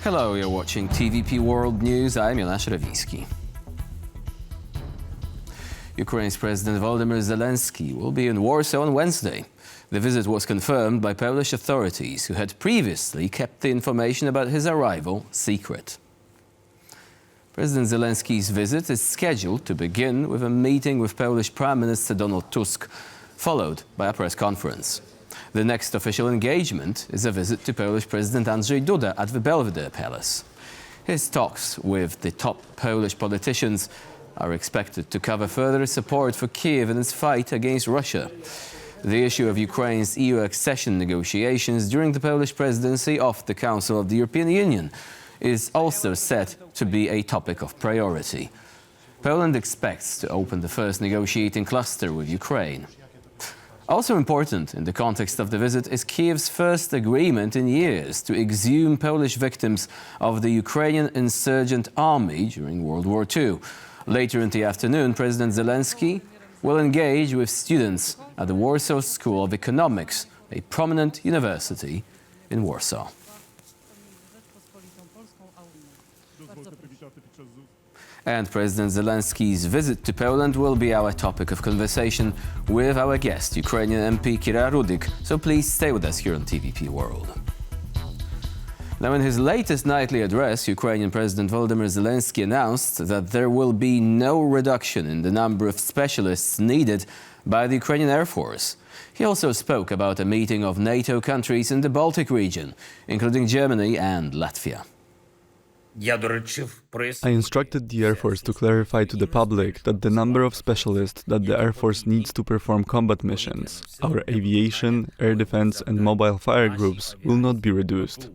Hello, you're watching TVP World News. I'm Jonasz Rewiński. Ukraine's President Volodymyr Zelenskyy will be in Warsaw on Wednesday. The visit was confirmed by Polish authorities, who had previously kept the information about his arrival secret. President Zelenskyy's visit is scheduled to begin with a meeting with Polish Prime Minister Donald Tusk, followed by a press conference. The next official engagement is a visit to Polish President Andrzej Duda at the Belvedere Palace. His talks with the top Polish politicians are expected to cover further support for Kyiv in its fight against Russia. The issue of Ukraine's EU accession negotiations during the Polish presidency of the Council of the European Union is also set to be a topic of priority. Poland expects to open the first negotiating cluster with Ukraine. Also important in the context of the visit is Kyiv's first agreement in years to exhume Polish victims of the Ukrainian insurgent army during World War II. Later in the afternoon, President Zelenskyy will engage with students at the Warsaw School of Economics, a prominent university in Warsaw. And President Zelenskyy's visit to Poland will be our topic of conversation with our guest, Ukrainian MP Kira Rudik. So please stay with us here on TVP World. Now, in his latest nightly address, Ukrainian President Volodymyr Zelenskyy announced that there will be no reduction in the number of specialists needed by the Ukrainian Air Force. He also spoke about a meeting of NATO countries in the Baltic region, including Germany and Latvia. I instructed the Air Force to clarify to the public that the number of specialists that the Air Force needs to perform combat missions, our aviation, air defense and mobile fire groups, will not be reduced.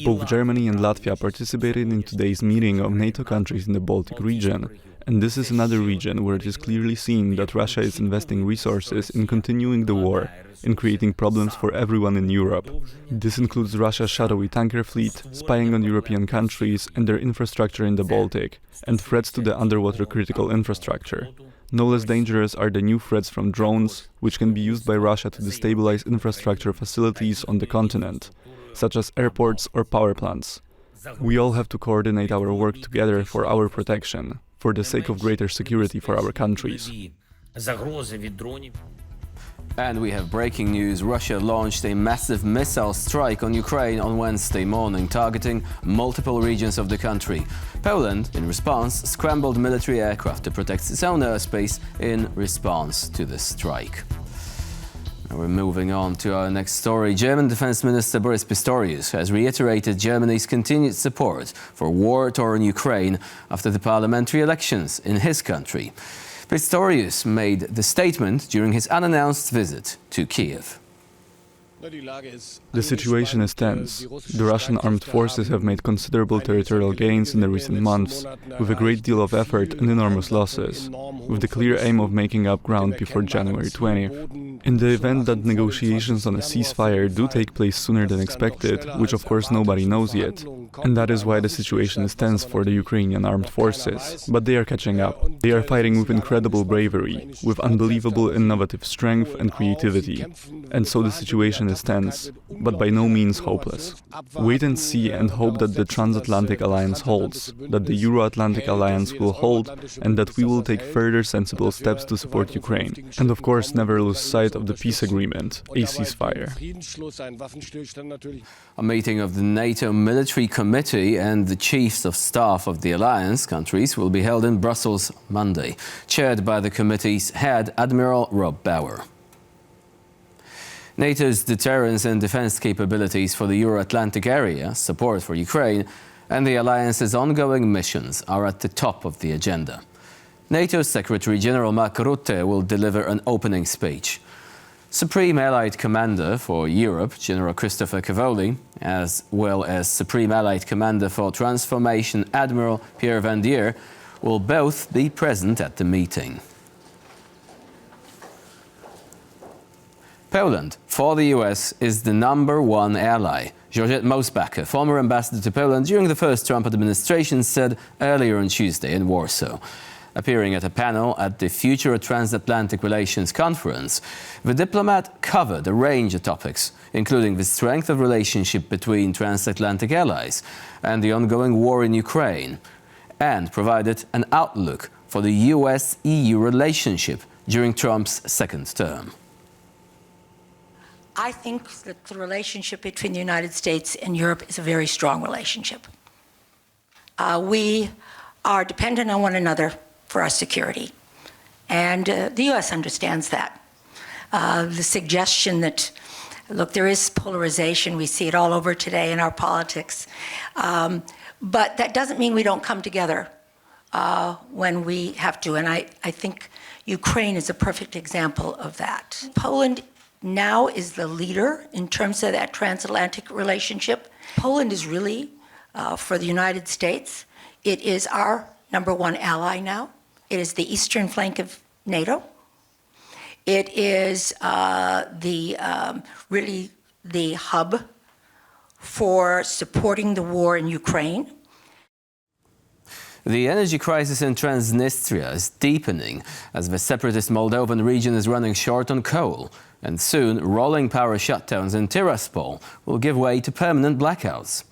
Both Germany and Latvia participated in today's meeting of NATO countries in the Baltic region, and this is another region where it is clearly seen that Russia is investing resources in continuing the war, in creating problems for everyone in Europe. This includes Russia's shadowy tanker fleet, spying on European countries and their infrastructure in the Baltic, and threats to the underwater critical infrastructure. No less dangerous are the new threats from drones, which can be used by Russia to destabilize infrastructure facilities on the continent, such as airports or power plants. We all have to coordinate our work together for our protection, for the sake of greater security for our countries. And we have breaking news. Russia launched a massive missile strike on Ukraine on Wednesday morning, targeting multiple regions of the country. Poland, in response, scrambled military aircraft to protect its own airspace in response to the strike. Now we're moving on to our next story. German Defense Minister Boris Pistorius has reiterated Germany's continued support for war-torn Ukraine after the parliamentary elections in his country. Pistorius made the statement during his unannounced visit to Kyiv. The situation is tense. The Russian armed forces have made considerable territorial gains in the recent months, with a great deal of effort and enormous losses, with the clear aim of making up ground before January 20th. In the event that negotiations on a ceasefire do take place sooner than expected, which of course nobody knows yet, and that is why the situation is tense for the Ukrainian armed forces, but they are catching up. They are fighting with incredible bravery, with unbelievable innovative strength and creativity, and so the situation is tense, but by no means hopeless. Wait and see and hope that the transatlantic alliance holds, that the Euro-Atlantic alliance will hold, and that we will take further sensible steps to support Ukraine. And of course never lose sight of the peace agreement, a ceasefire. A meeting of the NATO Military Committee and the chiefs of staff of the alliance countries will be held in Brussels Monday, chaired by the committee's head, Admiral Rob Bauer. NATO's deterrence and defense capabilities for the Euro-Atlantic area, support for Ukraine, and the alliance's ongoing missions are at the top of the agenda. NATO Secretary-General Mark Rutte will deliver an opening speech. Supreme Allied Commander for Europe, General Christopher Cavoli, as well as Supreme Allied Commander for Transformation, Admiral Pierre Van Dier, will both be present at the meeting. Poland, for the US, is the #1 ally. Georgette Mosbacher, former ambassador to Poland during the first Trump administration, said earlier on Tuesday in Warsaw. Appearing at a panel at the Future Transatlantic Relations Conference, the diplomat covered a range of topics, including the strength of relationship between transatlantic allies and the ongoing war in Ukraine, and provided an outlook for the US-EU relationship during Trump's second term. I think that the relationship between the United States and Europe is a very strong relationship. We are dependent on one another for our security, and the U.S. understands that. The suggestion that, look, there is polarization, we see it all over today in our politics, but that doesn't mean we don't come together when we have to, and I think Ukraine is a perfect example of that. Poland now is the leader in terms of that transatlantic relationship. Poland is really, for the United States, it is our #1 ally now. It is the eastern flank of NATO. It is really the hub for supporting the war in Ukraine. The energy crisis in Transnistria is deepening as the separatist Moldovan region is running short on coal. And soon, rolling power shutdowns in Tiraspol will give way to permanent blackouts.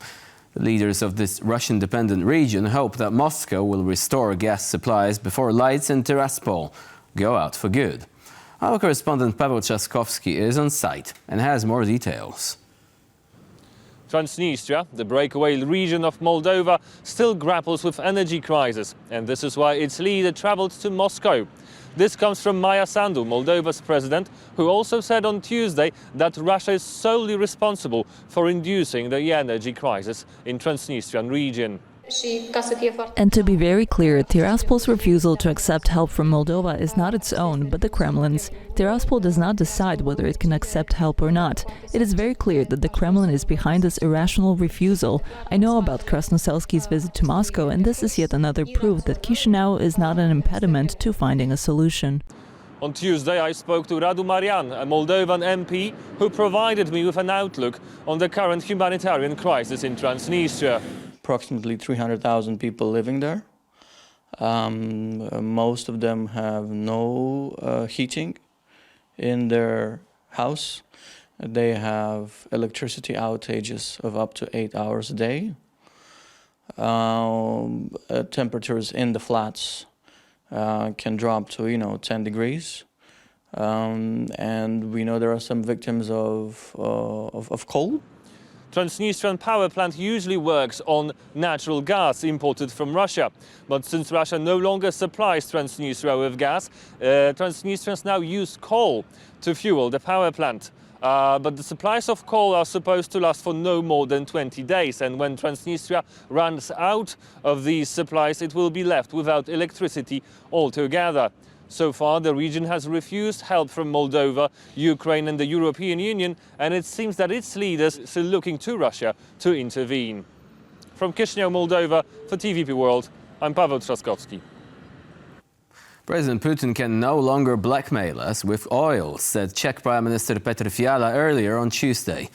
The leaders of this Russian-dependent region hope that Moscow will restore gas supplies before lights in Tiraspol go out for good. Our correspondent Paweł Trzaskowski is on site and has more details. Transnistria, the breakaway region of Moldova, still grapples with energy crisis, and this is why its leader traveled to Moscow. This comes from Maia Sandu, Moldova's president, who also said on Tuesday that Russia is solely responsible for inducing the energy crisis in Transnistrian region. And to be very clear, Tiraspol's refusal to accept help from Moldova is not its own, but the Kremlin's. Tiraspol does not decide whether it can accept help or not. It is very clear that the Kremlin is behind this irrational refusal. I know about Krasnoselsky's visit to Moscow, and this is yet another proof that Chisinau is not an impediment to finding a solution. On Tuesday, I spoke to Radu Marian, a Moldovan MP, who provided me with an outlook on the current humanitarian crisis in Transnistria. Approximately 300,000 people living there. Most of them have no heating in their house. They have electricity outages of up to 8 hours a day. Temperatures in the flats can drop to 10 degrees. And we know there are some victims of cold. Transnistrian power plant usually works on natural gas imported from Russia. But since Russia no longer supplies Transnistria with gas, Transnistrians now use coal to fuel the power plant. But the supplies of coal are supposed to last for no more than 20 days. And when Transnistria runs out of these supplies, it will be left without electricity altogether. So far, the region has refused help from Moldova, Ukraine and the European Union, and it seems that its leaders are still looking to Russia to intervene. From Chisinau, Moldova, for TVP World, I'm Paweł Trzaskowski. President Putin can no longer blackmail us with oil, said Czech Prime Minister Petr Fiala earlier on Tuesday.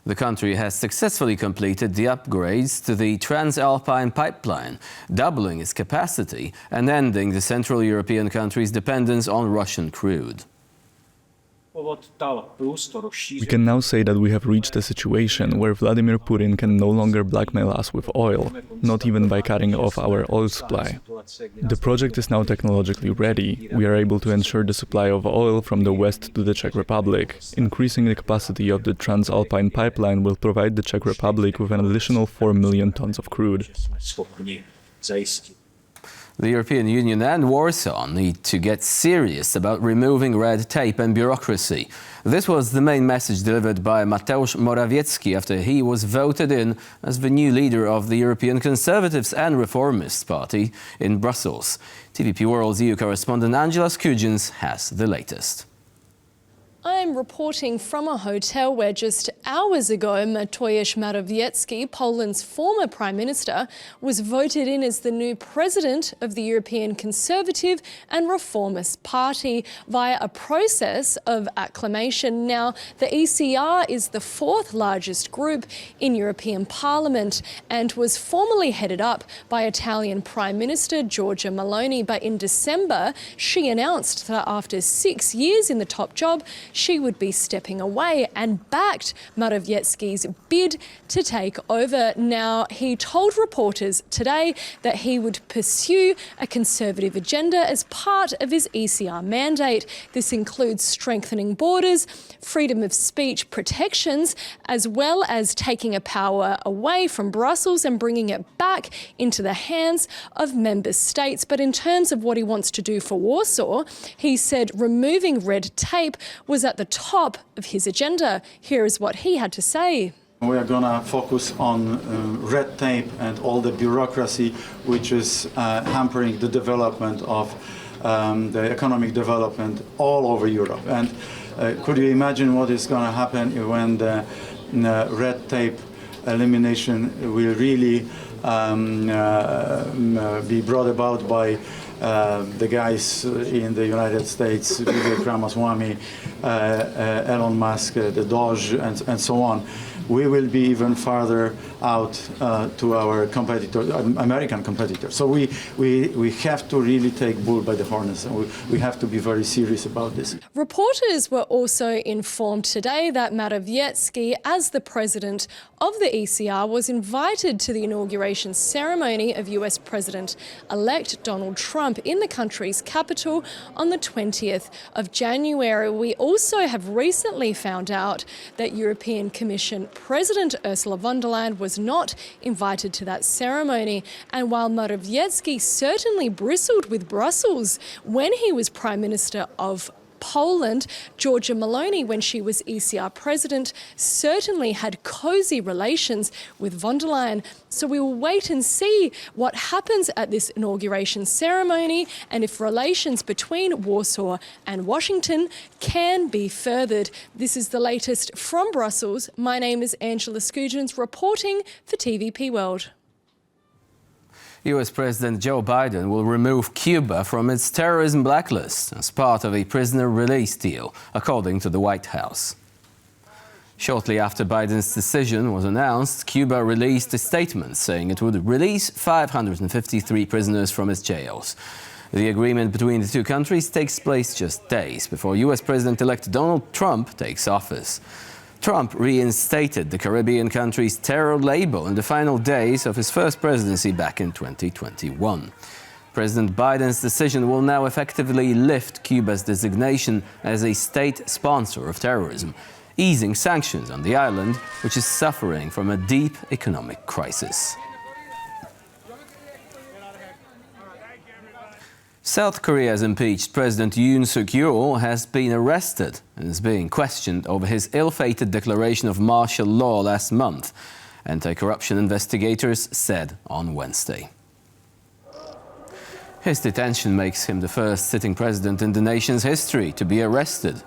The country has successfully completed the upgrades to the Transalpine pipeline, doubling its capacity and ending the Central European country's dependence on Russian crude. We can now say that we have reached a situation where Vladimir Putin can no longer blackmail us with oil, not even by cutting off our oil supply. The project is now technologically ready. We are able to ensure the supply of oil from the west to the Czech Republic. Increasing the capacity of the Transalpine pipeline will provide the Czech Republic with an additional 4 million tons of crude. The European Union and Warsaw need to get serious about removing red tape and bureaucracy. This was the main message delivered by Mateusz Morawiecki after he was voted in as the new leader of the European Conservatives and Reformists Party in Brussels. TVP World's EU correspondent Angela Skujins has the latest. I'm reporting from a hotel where just hours ago Mateusz Morawiecki, Poland's former Prime Minister, was voted in as the new president of the European Conservative and Reformist Party via a process of acclamation. Now, the ECR is the fourth largest group in European Parliament and was formerly headed up by Italian Prime Minister Giorgia Meloni. But in December, she announced that after 6 years in the top job, she would be stepping away and backed Morawiecki's bid to take over. Now, he told reporters today that he would pursue a conservative agenda as part of his ECR mandate. This includes strengthening borders, freedom of speech protections, as well as taking a power away from Brussels and bringing it back into the hands of member states. But in terms of what he wants to do for Warsaw, he said removing red tape was at the top of his agenda. Here is what he had to say. We are going to focus on red tape and all the bureaucracy which is hampering the development of the economic development all over Europe. And could you imagine what is going to happen when the red tape elimination will really be brought about by the guys in the United States, Vivek Ramaswamy, Elon Musk, the Doge, and so on. We will be even farther out to our competitors, American competitors. So we have to really take bull by the horns, and we have to be very serious about this. Reporters were also informed today that Morawiecki, as the president of the ECR, was invited to the inauguration ceremony of US President-elect Donald Trump in the country's capital on the 20th of January. We also have recently found out that European Commission President Ursula von der Leyen was not invited to that ceremony. And while Morawiecki certainly bristled with Brussels when he was Prime Minister of Poland, Giorgia Meloni, when she was ECR president, certainly had cosy relations with von der Leyen. So we will wait and see what happens at this inauguration ceremony and if relations between Warsaw and Washington can be furthered. This is the latest from Brussels. My name is Angela Skujins, reporting for TVP World. US President Joe Biden will remove Cuba from its terrorism blacklist as part of a prisoner release deal, according to the White House. Shortly after Biden's decision was announced, Cuba released a statement saying it would release 553 prisoners from its jails. The agreement between the two countries takes place just days before US President-elect Donald Trump takes office. Trump reinstated the Caribbean country's terror label in the final days of his first presidency back in 2021. President Biden's decision will now effectively lift Cuba's designation as a state sponsor of terrorism, easing sanctions on the island, which is suffering from a deep economic crisis. South Korea's impeached President Yoon Suk-yeol has been arrested and is being questioned over his ill-fated declaration of martial law last month, anti-corruption investigators said on Wednesday. His detention makes him the first sitting president in the nation's history to be arrested.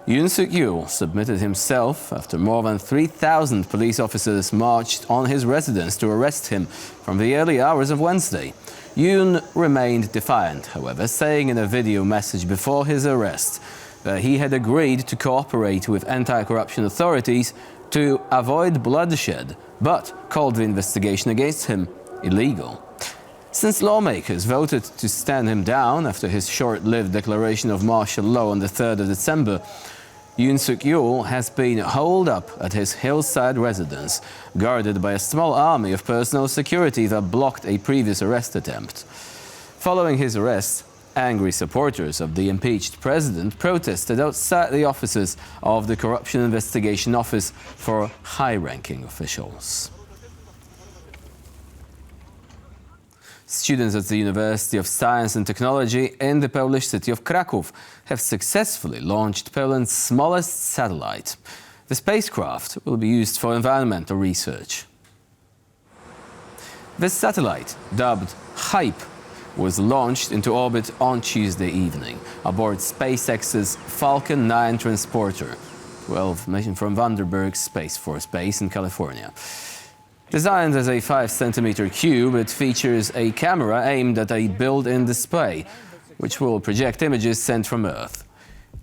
Yoon Suk-yeol submitted himself after more than 3,000 police officers marched on his residence to arrest him from the early hours of Wednesday. Yoon remained defiant, however, saying in a video message before his arrest that he had agreed to cooperate with anti-corruption authorities to avoid bloodshed, but called the investigation against him illegal. Since lawmakers voted to stand him down after his short-lived declaration of martial law on the 3rd of December, Yoon Suk-yeol has been holed up at his hillside residence, guarded by a small army of personal security that blocked a previous arrest attempt. Following his arrest, angry supporters of the impeached president protested outside the offices of the Corruption Investigation Office for high-ranking officials. Students at the University of Science and Technology in the Polish city of Kraków have successfully launched Poland's smallest satellite. The spacecraft will be used for environmental research. This satellite, dubbed HYPE, was launched into orbit on Tuesday evening aboard SpaceX's Falcon 9 transporter, 12 mission from Vandenberg Space Force Base in California. Designed as a 5-centimeter cube, it features a camera aimed at a built-in display, which will project images sent from Earth.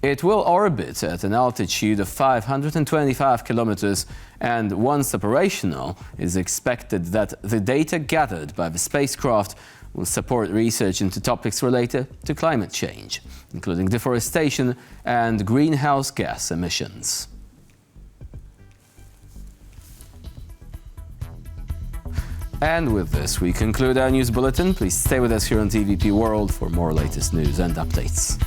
It will orbit at an altitude of 525 kilometers, and once operational, it is expected that the data gathered by the spacecraft will support research into topics related to climate change, including deforestation and greenhouse gas emissions. And with this, we conclude our news bulletin. Please stay with us here on TVP World for more latest news and updates.